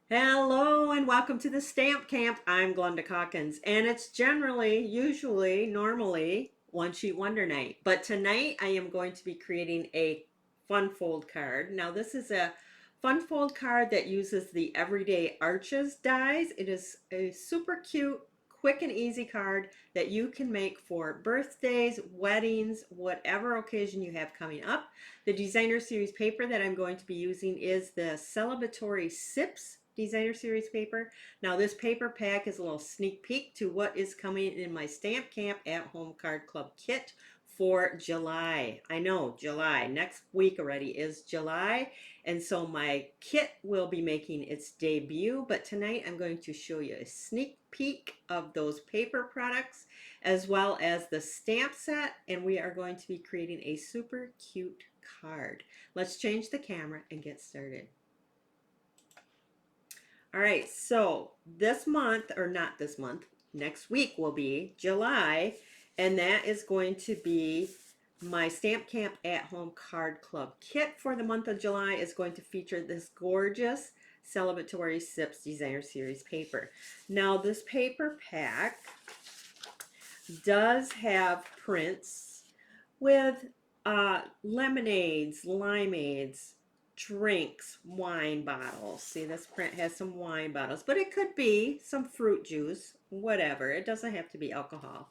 Hello and welcome to the Stamp Camp. I'm Glenda Calkins, and it's normally one sheet wonder night. But tonight I am going to be creating a fun fold card. Now, this is a fun fold card that uses the Everyday Arches dies. It is a super cute, quick, and easy card that you can make for birthdays, weddings, whatever occasion you have coming up. The designer series paper that I'm going to be using is the Celebratory Sips designer series paper. Now this paper pack is a little sneak peek to what is coming in my Stamp Camp at Home Card Club kit for July. I know, July. Next week already is July. And so my kit will be making its debut, but tonight I'm going to show you a sneak peek of those paper products as well as the stamp set, and we are going to be creating a super cute card. Let's change the camera and get started. All right, so this month, or not this month, next week will be July, and that is going to be my Stamp Camp at Home Card Club kit for the month of July is going to feature this gorgeous Celebratory Sips Designer Series paper. Now, this paper pack does have prints with lemonades, limeades, drinks, wine bottles. See, this print has some wine bottles, but it could be some fruit juice, whatever. It doesn't have to be alcohol.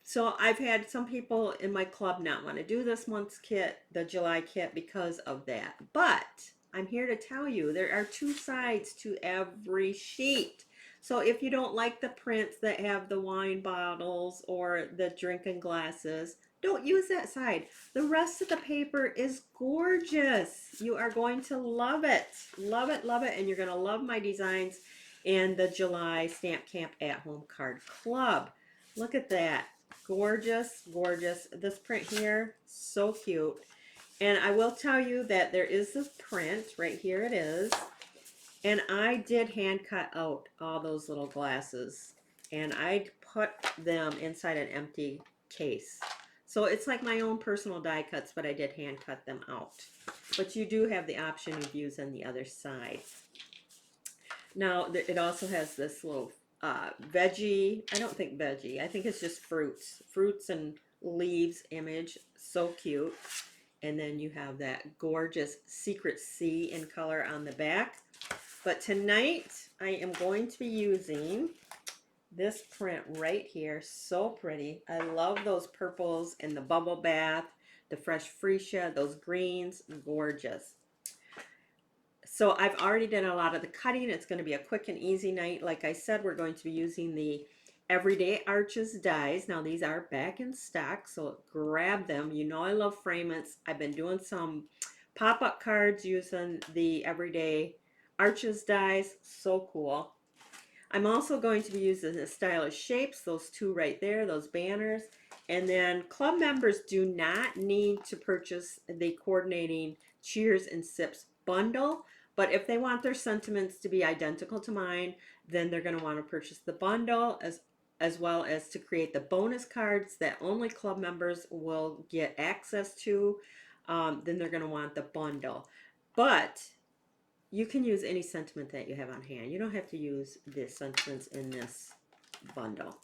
So I've had some people in my club not want to do this month's kit, the July kit, because of that. But I'm here to tell you there are two sides to every sheet. So if you don't like the prints that have the wine bottles or the drinking glasses, don't use that side. The rest of the paper is gorgeous. You are going to love it. Love it, love it. And you're going to love my designs in the July Stamp Camp at Home Card Club. Look at that. Gorgeous, gorgeous. This print here, so cute. And I will tell you that there is this print, right here it is. And I did hand cut out all those little glasses. And I put them inside an empty case. So it's like my own personal die cuts, but I did hand cut them out. But you do have the option of using the other side. Now, it also has this little veggie, I don't think veggie, I think it's just fruits and leaves image, so cute. And then you have that gorgeous Secret C in color on the back. But tonight, I am going to be using this print right here, so pretty. I love those purples and the bubble bath, the fresh freesia, those greens, gorgeous. So I've already done a lot of the cutting. It's going to be a quick and easy night. Like I said, we're going to be using the Everyday Arches dies. Now these are back in stock, so grab them. You know I love framelits. I've been doing some pop-up cards using the Everyday Arches dies. So cool. I'm also going to be using the stylish shapes, those two right there, those banners. And then club members do not need to purchase the coordinating Cheers and Sips bundle. But if they want their sentiments to be identical to mine, then they're going to want to purchase the bundle as well as to create the bonus cards that only club members will get access to. Then they're going to want the bundle. But you can use any sentiment that you have on hand. You don't have to use the sentiments in this bundle.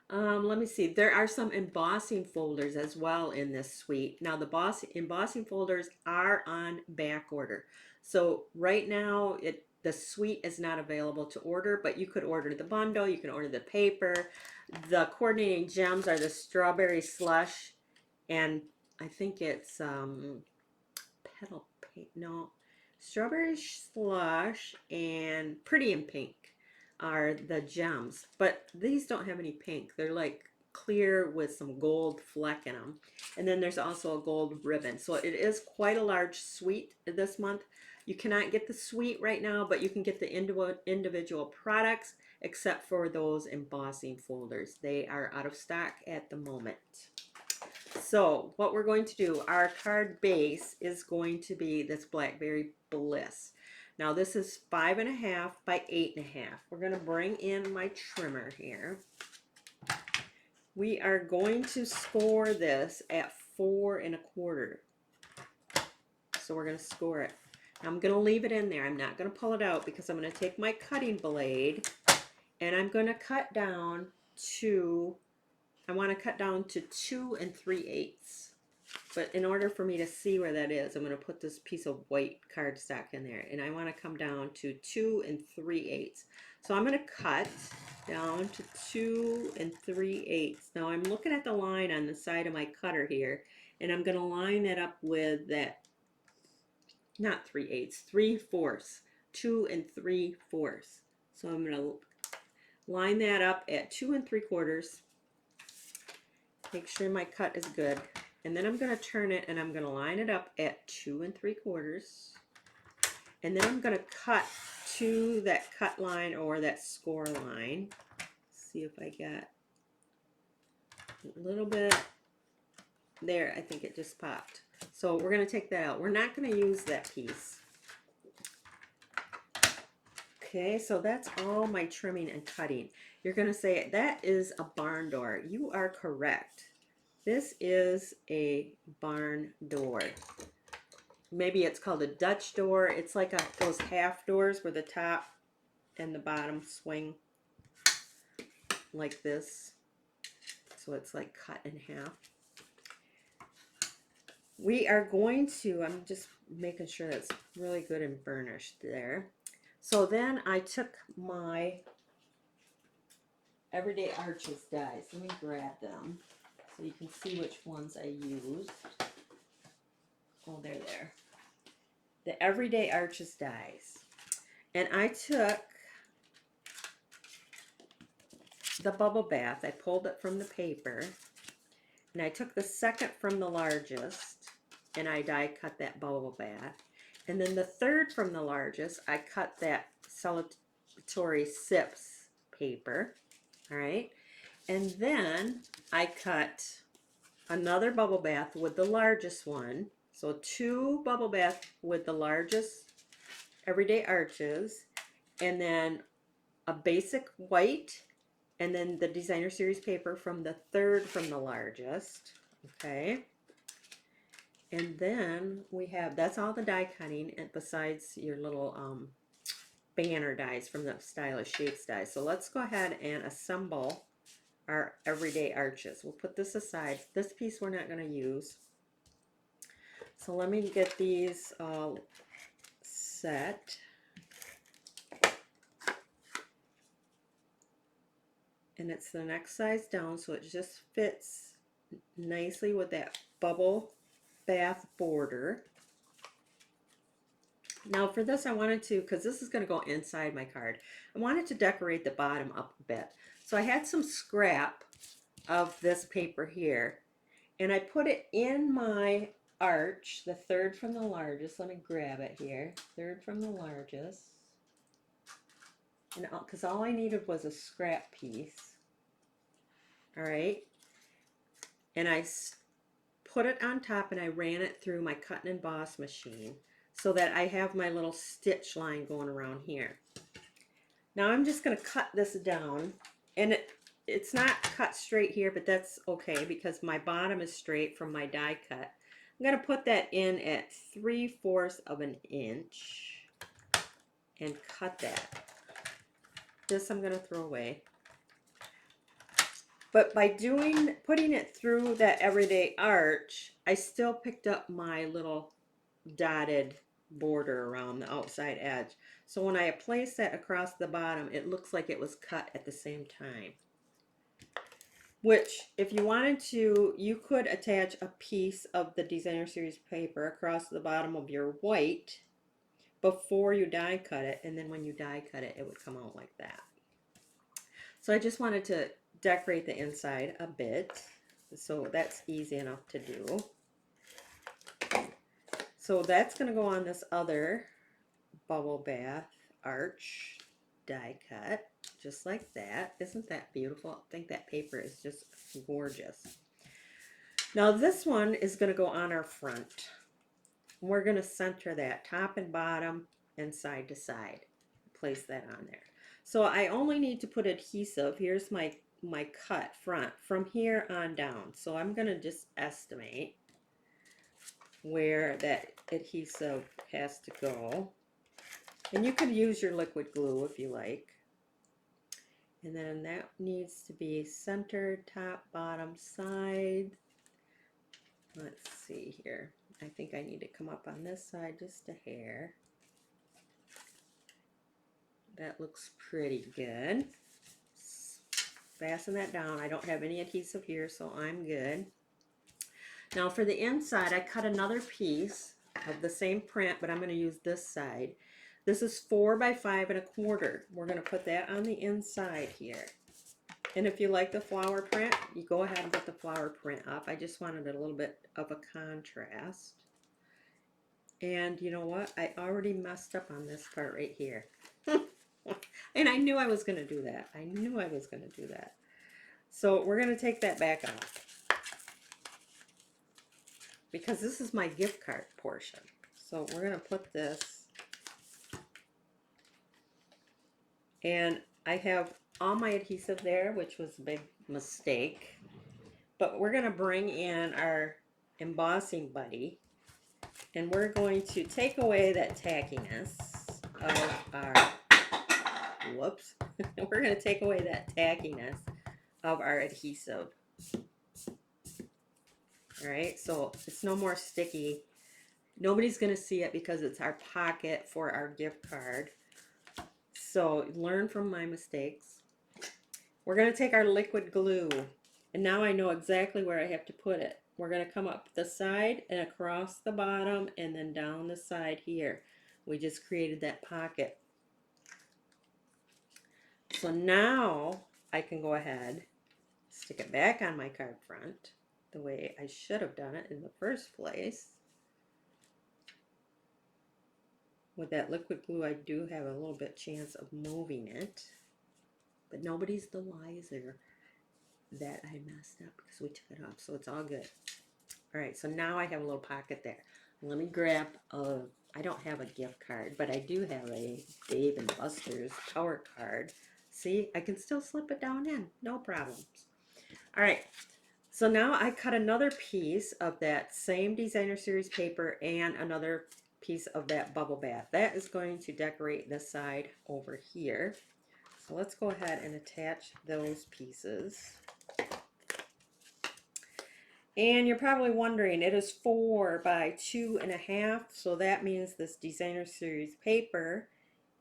Let me see. There are some embossing folders as well in this suite. Now the embossing folders are on back order. So right now the suite is not available to order, but you could order the bundle, you can order the paper. The coordinating gems are the strawberry slush, and I think it's petal paint. No, strawberry slush and pretty in pink are the gems, but these don't have any pink. They're like clear with some gold fleck in them. And then there's also a gold ribbon. So it is quite a large suite this month. You cannot get the suite right now, but you can get the individual products except for those embossing folders. They are out of stock at the moment. So what we're going to do, our card base is going to be this Blackberry Bliss. Now this is 5.5 by 8.5. We're going to bring in my trimmer here. We are going to score this at 4 1/4. So we're going to score it. I'm going to leave it in there. I'm not going to pull it out because I'm going to take my cutting blade and I'm going to cut down to, I want to cut down to 2 3/8. But in order for me to see where that is, I'm going to put this piece of white cardstock in there. And I want to come down to 2 3/8. So I'm going to cut down to 2 3/8. Now I'm looking at the line on the side of my cutter here. And I'm going to line that up with that, not 3/8, 3/4. 2 3/4. So I'm going to line that up at 2 3/4. Make sure my cut is good. And then I'm going to turn it and I'm going to line it up at 2 3/4. And then I'm going to cut to that cut line or that score line. See if I got a little bit there. I think it just popped. So we're going to take that out. We're not going to use that piece. Okay, so that's all my trimming and cutting. You're going to say, that is a barn door. You are correct. This is a barn door. Maybe it's called a Dutch door. It's like those half doors where the top and the bottom swing like this. So it's like cut in half. We are going to, I'm just making sure that's really good and burnished there. So then I took my Everyday Arches dies. Let me grab them so you can see which ones I used. Oh, they're there. The Everyday Arches dies. And I took the bubble bath. I pulled it from the paper. And I took the second from the largest. And I die cut that bubble bath. And then the third from the largest, I cut that Celebratory Sips paper. All right. And then I cut another bubble bath with the largest one. So 2 bubble bath with the largest Everyday Arches. And then a basic white. And then the Designer Series paper from the third from the largest. Okay. And then we have, that's all the die cutting, and besides your little banner dies from the Stylish Shapes dies. So let's go ahead and assemble our Everyday Arches. We'll put this aside. This piece we're not going to use. So let me get these all set. And it's the next size down, so it just fits nicely with that bubble bath border. Now for this I wanted to, because this is going to go inside my card, I wanted to decorate the bottom up a bit. So I had some scrap of this paper here, and I put it in my arch, the third from the largest. Let me grab it here. Third from the largest. And because all I needed was a scrap piece. All right. And I put it on top and I ran it through my cut and emboss machine so that I have my little stitch line going around here. Now I'm just going to cut this down, and it's not cut straight here, but that's okay because my bottom is straight from my die cut. I'm going to put that in at 3/4 of an inch and cut that. This I'm going to throw away. But by putting it through that Everyday Arch, I still picked up my little dotted border around the outside edge. So when I place that across the bottom, it looks like it was cut at the same time. Which, if you wanted to, you could attach a piece of the Designer Series paper across the bottom of your white before you die cut it, and then when you die cut it, it would come out like that. So I just wanted to decorate the inside a bit, so that's easy enough to do. So that's going to go on this other bubble bath arch die cut, just like that. Isn't that beautiful? I think that paper is just gorgeous. Now this one is going to go on our front. We're going to center that top and bottom and side to side. Place that on there. So I only need to put adhesive. Here's my cut front from here on down. So I'm going to just estimate where that adhesive has to go. And you could use your liquid glue if you like. And then that needs to be centered, top, bottom, side. Let's see here. I think I need to come up on this side just a hair. That looks pretty good. Fasten that down. I don't have any adhesive here, so I'm good. Now for the inside, I cut another piece of the same print, but I'm going to use this side. This is 4 by 5 1/4. We're going to put that on the inside here. And if you like the flower print, you go ahead and put the flower print up. I just wanted a little bit of a contrast. And you know what? I already messed up on this part right here. And I knew I was going to do that. I knew I was going to do that. So we're going to take that back off, because this is my gift card portion. So we're going to put this, and I have all my adhesive there, which was a big mistake. But we're going to bring in our embossing buddy, and we're going to take away that tackiness of our, whoops, we're going to take away that tackiness of our adhesive. All right, so it's no more sticky. Nobody's going to see it because it's our pocket for our gift card. So learn from my mistakes. We're going to take our liquid glue, and now I know exactly where I have to put it. We're going to come up the side and across the bottom and then down the side here. We just created that pocket. So now I can go ahead, stick it back on my card front the way I should have done it in the first place. With that liquid glue, I do have a little bit chance of moving it, but nobody's the wiser that I messed up because we took it off, so it's all good. All right, so now I have a little pocket there. Let me grab a, I don't have a gift card, but I do have a Dave & Buster's power card. See, I can still slip it down in, no problems. All right, so now I cut another piece of that same designer series paper and another piece of that bubble bath. That is going to decorate this side over here. So let's go ahead and attach those pieces. And you're probably wondering, it is 4 by 2 1/2, so that means this designer series paper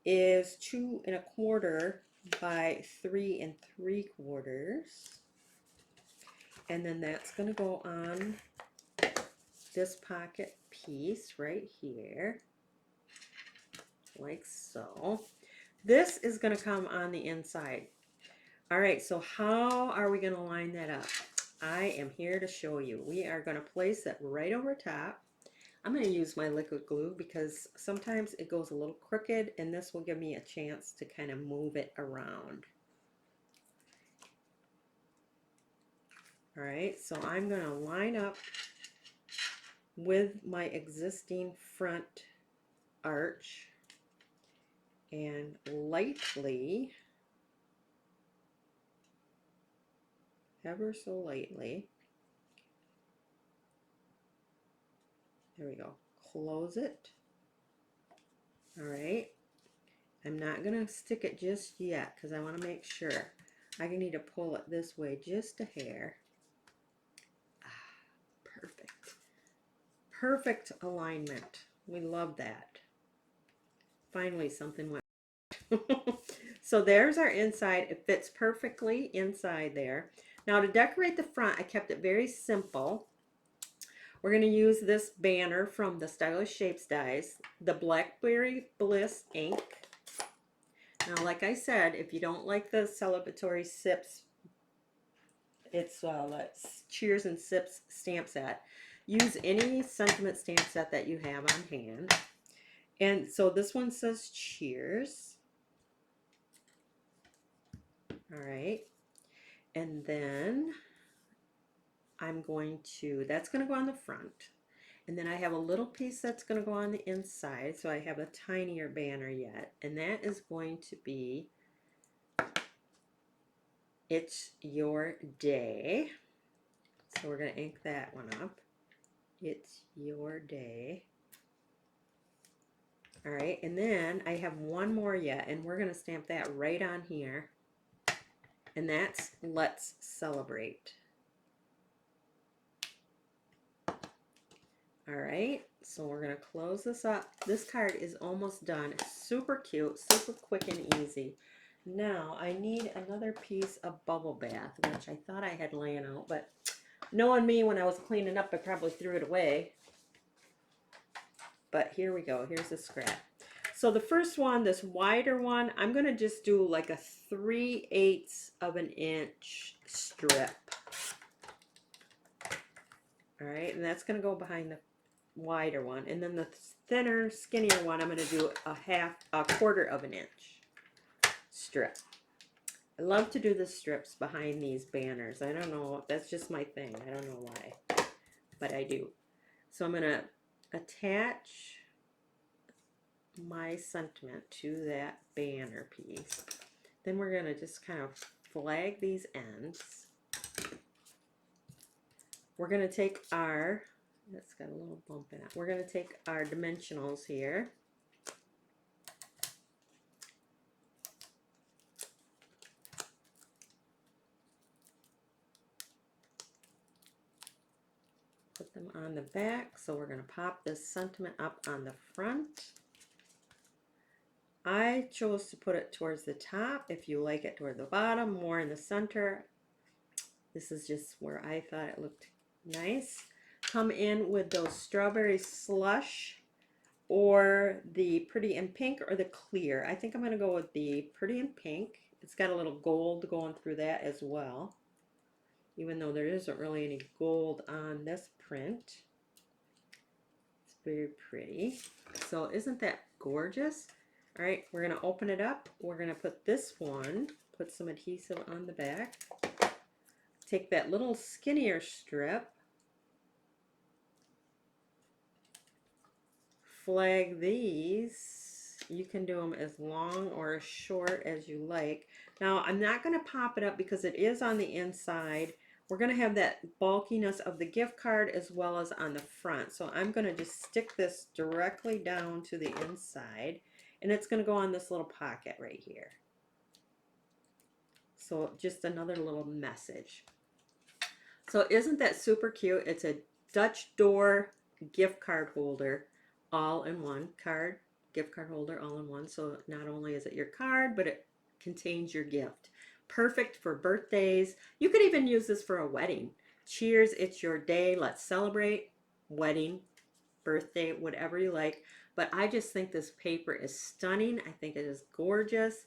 is 2 1/4 by 3 3/4. And then that's going to go on this pocket piece right here, like so. This is going to come on the inside. All right, so how are we going to line that up? I am here to show you. We are going to place it right over top. I'm going to use my liquid glue because sometimes it goes a little crooked, and this will give me a chance to kind of move it around. All right, so I'm going to line up with my existing front arch and lightly, ever so lightly, there we go, close it. All right, I'm not going to stick it just yet because I want to make sure. I need to pull it this way just a hair. Perfect. Perfect alignment. We love that. Finally, something went. So there's our inside. It fits perfectly inside there. Now to decorate the front, I kept it very simple. We're going to use this banner from the Stylish Shapes Dies, the Blackberry Bliss ink. Now, like I said, if you don't like the Celebratory Sips, it's Cheers and Sips stamp set. Use any sentiment stamp set that you have on hand. And so this one says Cheers. All right. And then I'm going to, that's going to go on the front. And then I have a little piece that's going to go on the inside. So I have a tinier banner yet. And that is going to be It's Your Day. So we're going to ink that one up. It's Your Day. All right, and then I have one more yet, and we're going to stamp that right on here. And that's Let's Celebrate. All right, so we're going to close this up. This card is almost done. Super cute, super quick and easy. Now I need another piece of bubble bath, which I thought I had laying out, but knowing me, when I was cleaning up, I probably threw it away. But here we go. Here's the scrap. So the first one, this wider one, I'm going to just do like a 3/8 of an inch strip. All right, and that's going to go behind the wider one. And then the thinner, skinnier one, I'm going to do a quarter of an inch strip. I love to do the strips behind these banners. I don't know, that's just my thing. I don't know why, but I do. So I'm going to attach my sentiment to that banner piece. Then we're going to just kind of flag these ends. We're going to take our, it's got a little bump in it. We're going to take our dimensionals here. Put them on the back. So we're going to pop this sentiment up on the front. I chose to put it towards the top. If you like it toward the bottom, more in the center. This is just where I thought it looked nice. Come in with those strawberry slush or the pretty in pink or the clear. I think I'm going to go with the pretty in pink. It's got a little gold going through that as well, even though there isn't really any gold on this print. It's very pretty. So isn't that gorgeous? All right, we're going to open it up. We're going to put this one, put some adhesive on the back. Take that little skinnier strip, flag these. You can do them as long or as short as you like. Now, I'm not going to pop it up because it is on the inside. We're going to have that bulkiness of the gift card as well as on the front. So I'm going to just stick this directly down to the inside, and it's going to go on this little pocket right here. So just another little message. So isn't that super cute? It's a Dutch door gift card holder, all in one card, gift card holder all in one. So not only is it your card, but it contains your gift. Perfect for birthdays. You could even use this for a wedding. Cheers, it's your day. Let's celebrate. Wedding, birthday, whatever you like. But I just think this paper is stunning. I think it is gorgeous.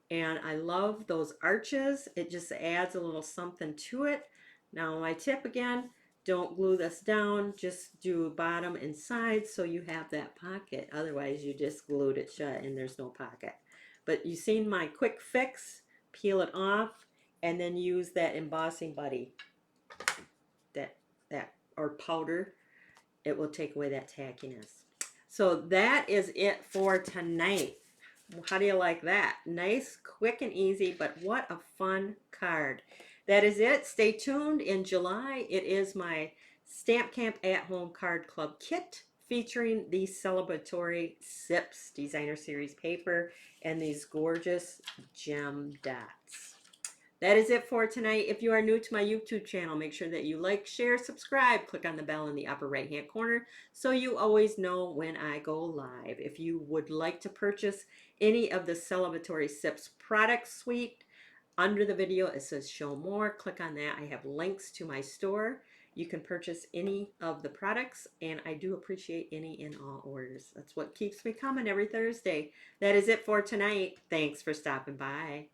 And I love those arches. It just adds a little something to it. Now my tip again, don't glue this down, just do bottom and side so you have that pocket. Otherwise you just glued it shut and there's no pocket. But you've seen my quick fix, peel it off and then use that embossing buddy, that or powder. It will take away that tackiness. So that is it for tonight. How do you like that? Nice, quick and easy, but what a fun card. That is it. Stay tuned. In July, it is my StampCamp at Home Card Club kit featuring the Celebratory Sips Designer Series paper and these gorgeous gem dots. That is it for tonight. If you are new to my YouTube channel, make sure that you like, share, subscribe. Click on the bell in the upper right-hand corner so you always know when I go live. If you would like to purchase any of the Celebratory Sips product suite, under the video it says show more. Click on that. I have links to my store. You can purchase any of the products, and I do appreciate any and all orders. That's what keeps me coming every Thursday. That is it for tonight. Thanks for stopping by.